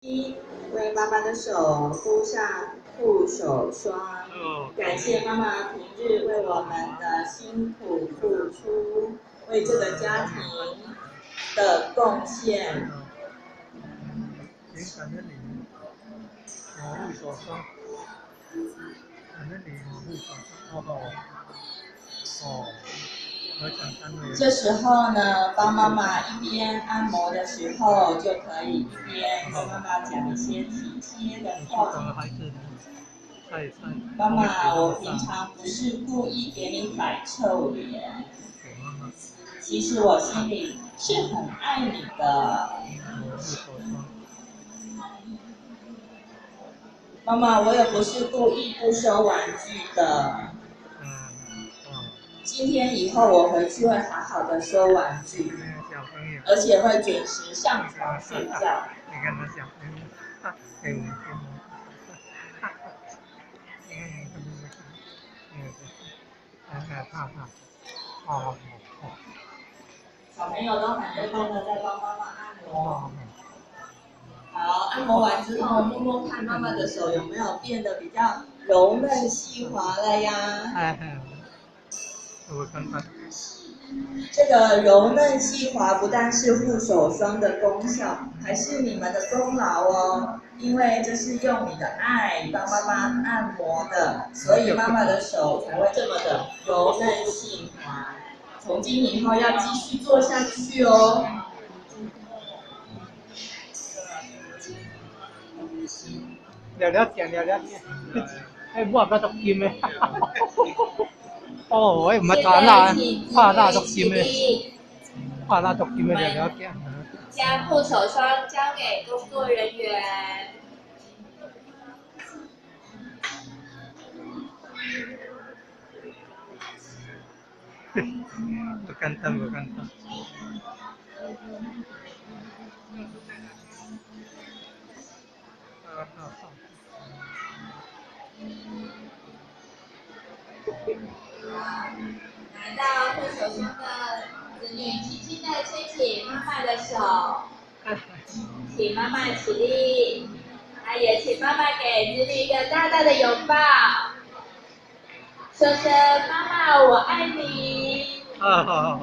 一，为妈妈的手敷上护手霜，感谢妈妈平日为我们的辛苦付出，为这个家庭的贡献。感恩你，护手霜，感恩你护手霜，我想单位。这时候呢，帮妈妈一边按摩的时候，就可以一边跟妈妈讲一些体贴的话。妈妈，我平常不是故意给你摆臭脸，其实我心里是很爱你的。妈妈，我也不是故意不收玩具的。今天以后我回去会好好的收玩具，而且会准时上床睡觉。你看他小朋友，小朋友都很认真的在帮妈妈按摩。好，按摩完之后摸摸看妈妈的手有没有变得比较柔嫩细滑了呀？这个柔嫩细滑不但是护手霜的功效，还是你们的功劳哦。因为这是用你的爱帮妈妈按摩的，所以妈妈的手才会这么的柔嫩细滑。从今以后要继续做下去哦。聊聊天，我不讀劍嘅，我唔係打啦，怕啦讀劍嘅，怕啦讀劍嘅聊聊天。将护手霜交给工作人员。Bukan. 拿到护手霜的子女，轻轻的牵起妈妈的手，请妈妈起立，也请妈妈给子女一个大大的拥抱，说声妈妈我爱你。好。